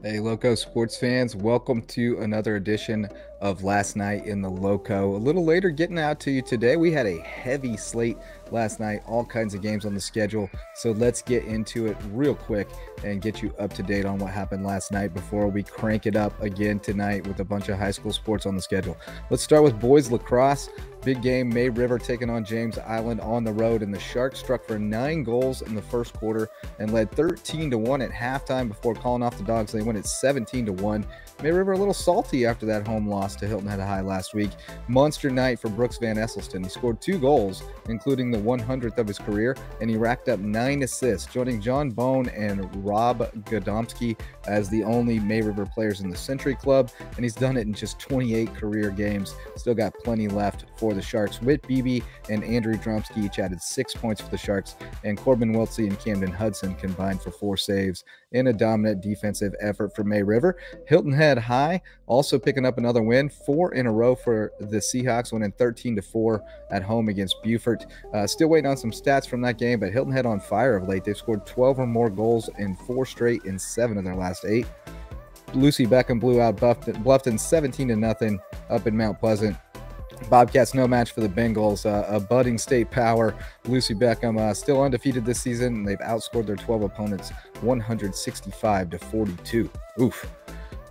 Hey, Loco sports fans, welcome to another edition of Last Night in the Loco. A little later getting out to you today. We had a heavy slate last night, all kinds of games on the schedule. So let's get into it real quick and get you up to date on what happened last night before we crank it up again tonight with a bunch of high school sports on the schedule. Let's start with boys lacrosse. Big game, May River taking on James Island on the road, and the Sharks struck for 9 goals in the first quarter and led 13-1 at halftime before calling off the Dogs. They win at 17-1. May River a little salty after that home loss to Hilton Head High last week. Monster night for Brooks Van Esselston. He scored 2 goals, including the 100th of his career, and he racked up 9 assists, joining John Bone and Rob Godomsky as the only May River players in the Century Club, and he's done it in just 28 career games. Still got plenty left for the Sharks. Whit Beebe and Andrew Drumsky each added 6 points for the Sharks, and Corbin Wiltsey and Camden Hudson combined for 4 saves in a dominant defensive effort for May River. Hilton Head High also picking up another win, 4 in a row for the Seahawks, winning 13-4 at home against Beaufort. Still waiting on some stats from that game, but Hilton Head on fire of late. They've scored 12 or more goals in 4 straight in 7 of their last 8. Lucy Beckham blew out Bluffton 17-0 up in Mount Pleasant. Bobcats no match for the Bengals, a budding state power. Lucy Beckham still undefeated this season, and they've outscored their 12 opponents 165-42. Oof.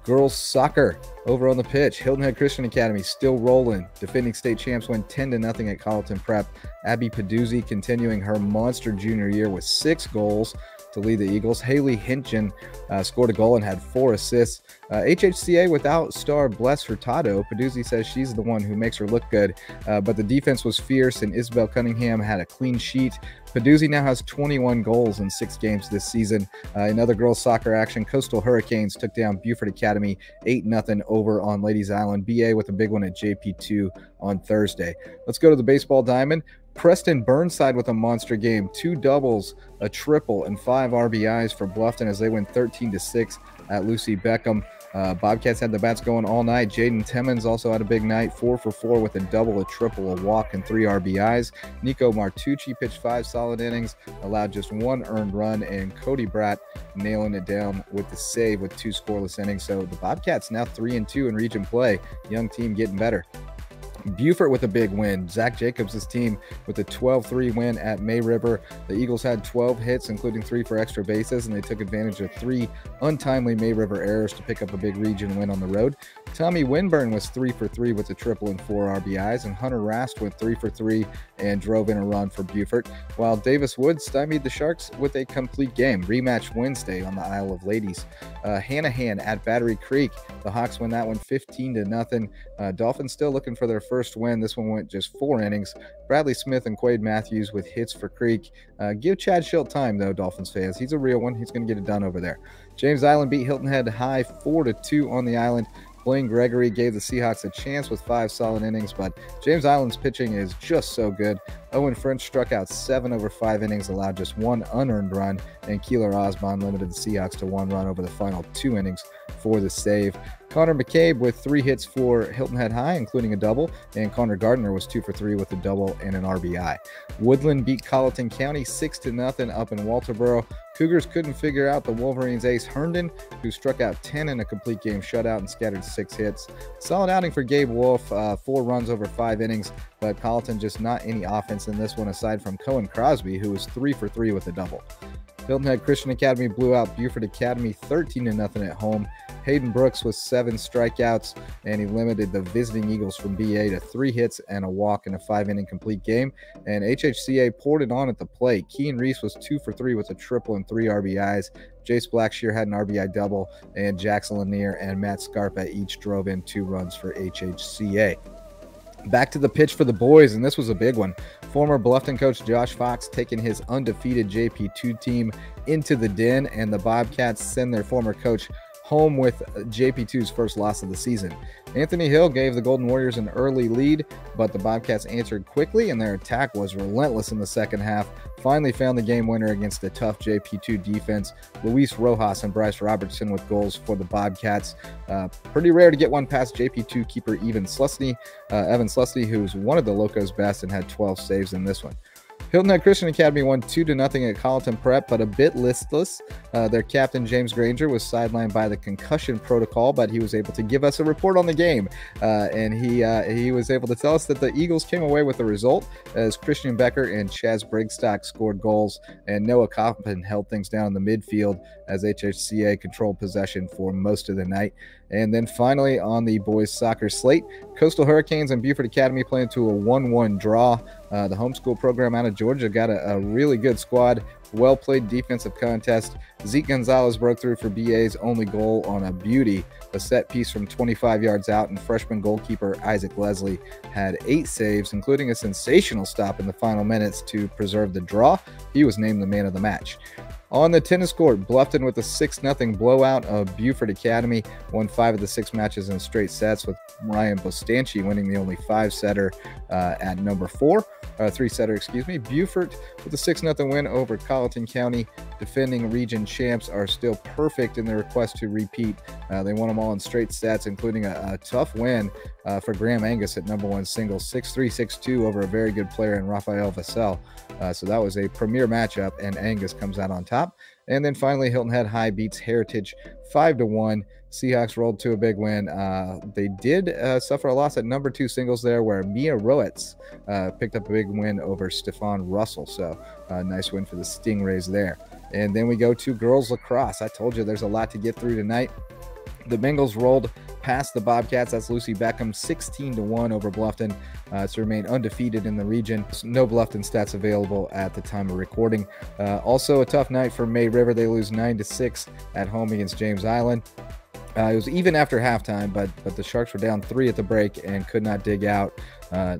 Girls soccer over on the pitch. Hilton Head Christian Academy still rolling. Defending state champs win 10-0 at Colleton Prep. Abby Paduzzi continuing her monster junior year with 6 goals to lead the Eagles. Haley Hinchen scored a goal and had 4 assists. HHCA without star Bless Hurtado. Paduzzi says she's the one who makes her look good, but the defense was fierce, and Isabel Cunningham had a clean sheet. Paduzzi now has 21 goals in 6 games this season. In other girls soccer action, Coastal Hurricanes took down Beaufort Academy 8-0 over on Ladies Island. BA with a big one at JP2 on Thursday. Let's go to the baseball diamond. Preston Burnside with a monster game, 2 doubles, a triple, and 5 RBIs for Bluffton as they win 13-6 at Lucy Beckham. Bobcats had the bats going all night. Jaden Timmons also had a big night, 4 for 4 with a double, a triple, a walk, and 3 RBIs. Nico Martucci pitched 5 solid innings, allowed just 1 earned run, and Cody Bratt nailing it down with the save with 2 scoreless innings. So the Bobcats now 3-2 in region play. Young team getting better. Beaufort with a big win. Zach Jacobs' team with a 12-3 win at May River. The Eagles had 12 hits, including 3 for extra bases, and they took advantage of 3 untimely May River errors to pick up a big region win on the road. Tommy Winburn was 3 for 3 with a triple and 4 RBIs, and Hunter Rast went 3 for 3 and drove in a run for Beaufort, while Davis Woods stymied the Sharks with a complete game. Rematch Wednesday on the Isle of Ladies. Hanahan at Battery Creek. The Hawks win that one 15-0. Dolphins still looking for their first win. This one went just 4 innings. Bradley Smith and Quade Matthews with hits for Creek. Give Chad Schilt time, though, Dolphins fans. He's a real one. He's going to get it done over there. James Island beat Hilton Head High 4-2 on the island. Blaine Gregory gave the Seahawks a chance with 5 solid innings, but James Island's pitching is just so good. Owen French struck out 7 over 5 innings, allowed just 1 unearned run, and Keeler Osbon limited the Seahawks to 1 run over the final 2 innings for the save. Connor McCabe with 3 hits for Hilton Head High, including a double, and Connor Gardner was 2 for 3 with a double and an RBI. Woodland beat Colleton County 6-0 up in Walterboro. Cougars couldn't figure out the Wolverines' ace Herndon, who struck out 10 in a complete game shutout and scattered 6 hits. Solid outing for Gabe Wolf, 4 runs over 5 innings, but Colleton just not any offense in this one aside from Cohen Crosby, who was 3 for 3 with a double. Hilton Head Christian Academy blew out Beaufort Academy 13-0 at home. Hayden Brooks with 7 strikeouts, and he limited the visiting Eagles from BA to 3 hits and a walk in a 5-inning complete game. And HHCA poured it on at the plate. Kean Reese was 2 for 3 with a triple and 3 RBIs. Jace Blackshear had an RBI double, and Jackson Lanier and Matt Scarpa each drove in 2 runs for HHCA. Back to the pitch for the boys, and this was a big one. Former Bluffton coach Josh Fox taking his undefeated JP2 team into the den, and the Bobcats send their former coach home with JP2's first loss of the season. Anthony Hill gave the Golden Warriors an early lead, but the Bobcats answered quickly, and their attack was relentless in the second half. Finally found the game winner against a tough JP2 defense. Luis Rojas and Bryce Robertson with goals for the Bobcats. Pretty rare to get one past JP2 keeper Evan Slusty, who's one of the Locos' best and had 12 saves in this one. Hilton Head Christian Academy won 2-0 at Colleton Prep, but a bit listless. Their captain, James Granger, was sidelined by the concussion protocol, but he was able to give us a report on the game. And he was able to tell us that the Eagles came away with the result as Christian Becker and Chaz Brigstock scored goals, and Noah Coppin held things down in the midfield as HHCA controlled possession for most of the night. And then finally on the boys soccer slate, Coastal Hurricanes and Buford Academy playing to a 1-1 draw. The homeschool program out of Georgia got a really good squad. Well-played defensive contest. Zeke Gonzalez broke through for BA's only goal on a beauty, a set piece from 25 yards out, and freshman goalkeeper Isaac Leslie had 8 saves, including a sensational stop in the final minutes to preserve the draw. He was named the man of the match. On the tennis court, Bluffton with a 6-0 blowout of Buford Academy, won 5 of the 6 matches in straight sets, with Ryan Bostanchi winning the only 5-setter at number 4. 3-setter, excuse me. Buford with a 6-0 win over Colleton County. Defending region champs are still perfect in their request to repeat. They won them all in straight sets, including a tough win for Graham Angus at number 1 singles, 6-3, 6-2 over a very good player in Rafael Vassell. So that was a premier matchup, and Angus comes out on top. And then finally, Hilton Head High beats Heritage 5-1. Seahawks rolled to a big win. They did suffer a loss at number 2 singles there, where Mia Roetz picked up a big win over Stefan Russell. So nice win for the Stingrays there. And then we go to girls lacrosse. I told you there's a lot to get through tonight. The Bengals rolled past the Bobcats. That's Lucy Beckham, 16-1 over Bluffton to remain undefeated in the region. No Bluffton stats available at the time of recording. Also a tough night for May River. They lose 9-6 at home against James Island. It was even after halftime, but the Sharks were down 3 at the break and could not dig out.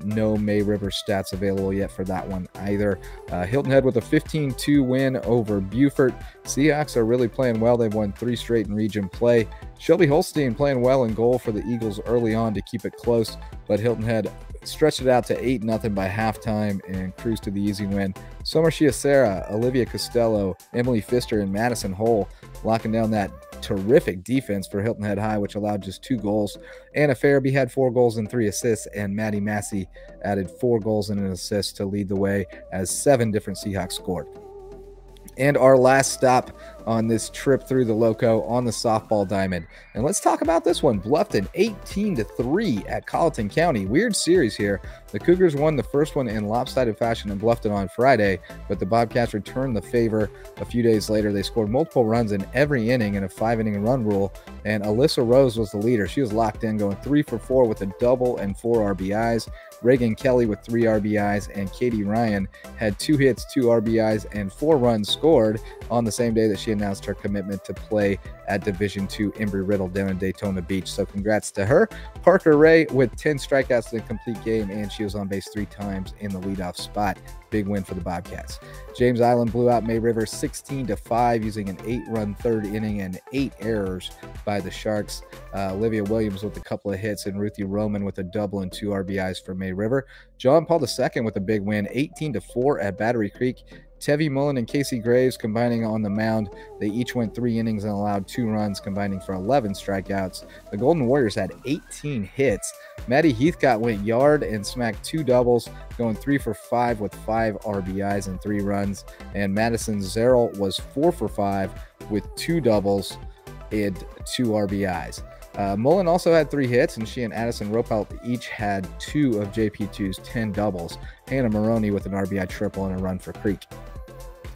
No May River stats available yet for that one either. Hilton Head with a 15-2 win over Buford. Seahawks are really playing well. They've won 3 straight in region play. Shelby Holstein playing well in goal for the Eagles early on to keep it close, but Hilton Head stretched it out to 8-0 by halftime and cruised to the easy win. Summer Chiasera, Olivia Costello, Emily Pfister, and Madison Hull locking down that terrific defense for Hilton Head High, which allowed just 2 goals. Anna Farabee had 4 goals and 3 assists, and Maddie Massey added 4 goals and an assist to lead the way as 7 different Seahawks scored. And our last stop on this trip through the Lowco on the softball diamond. And let's talk about this one. Bluffton 18-3 at Colleton County. Weird series here. The Cougars won the first one in lopsided fashion in Bluffton on Friday, but the Bobcats returned the favor a few days later. They scored multiple runs in every inning in a 5-inning run rule, and Alyssa Rose was the leader. She was locked in, going 3 for 4 with a double and 4 RBIs. Reagan Kelly with 3 RBIs, and Katie Ryan had 2 hits, 2 RBIs, and 4 runs scored on the same day that she announced her commitment to play at Division II Embry-Riddle down in Daytona Beach. So congrats to her. Parker Ray with 10 strikeouts in a complete game, and she was on base 3 times in the leadoff spot. Big win for the Bobcats. James Island blew out May River 16-5 using an 8-run third inning and 8 errors by the Sharks. Olivia Williams with a couple of hits, and Ruthie Roman with a double and 2 RBIs for May River. John Paul II with a big win, 18-4 at Battery Creek. Tevi Mullen and Casey Graves combining on the mound. They each went 3 innings and allowed 2 runs, combining for 11 strikeouts. The Golden Warriors had 18 hits. Maddie Heathcott went yard and smacked 2 doubles, going 3 for 5 with 5 RBIs and 3 runs. And Madison Zerrell was 4 for 5 with 2 doubles and 2 RBIs. Mullen also had 3 hits, and she and Addison Ropel each had 2 of JP2's 10 doubles. Hannah Maroney with an RBI triple and a run for Creek.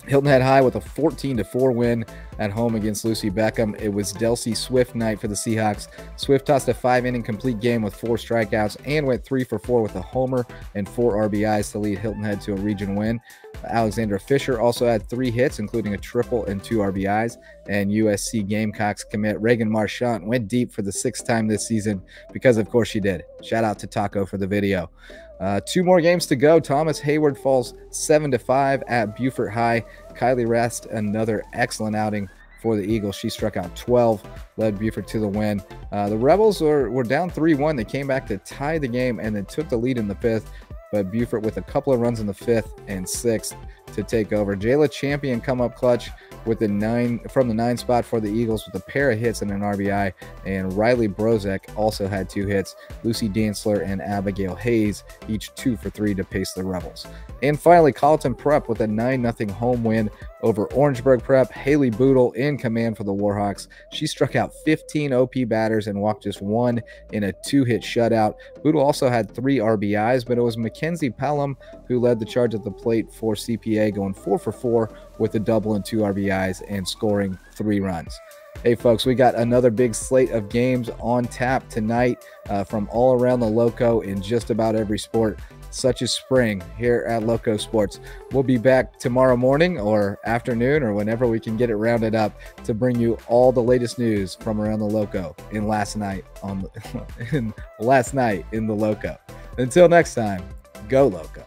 Hilton Head High with a 14-4 win at home against Lucy Beckham. It was Delcy Swift night for the Seahawks. Swift tossed a 5-inning complete game with 4 strikeouts and went 3 for 4 with a homer and 4 RBIs to lead Hilton Head to a region win. Alexandra Fisher also had 3 hits, including a triple and 2 RBIs. And USC Gamecocks commit Reagan Marchant went deep for the 6th time this season, because of course she did. Shout out to Taco for the video. 2 more games to go. Thomas Hayward falls 7-5 at Beaufort High. Kylie Rest, another excellent outing for the Eagles. She struck out 12, led Beaufort to the win. The Rebels were down 3-1. They came back to tie the game and then took the lead in the 5th. But Beaufort with a couple of runs in the 5th and 6th to take over. Jayla Champion come up clutch with the 9 spot for the Eagles with a pair of hits and an RBI, and Riley Brozek also had 2 hits. Lucy Dantzler and Abigail Hayes each 2 for 3 to pace the Rebels. And finally, Colleton Prep with a 9-0 home win over Orangeburg Prep. Haley Boodle in command for the Warhawks. She struck out 15 OP batters and walked just 1 in a 2-hit shutout. Boodle also had 3 RBIs, but it was Mackenzie Pelham who led the charge at the plate for CPA, going 4 for 4 with a double and 2 RBIs and scoring 3 runs. Hey folks, we got another big slate of games on tap tonight from all around the Lowco in just about every sport, such as spring here at Lowco Sports. We'll be back tomorrow morning or afternoon or whenever we can get it rounded up to bring you all the latest news from around the Lowco in last night in the Lowco. Until next time, go Lowco.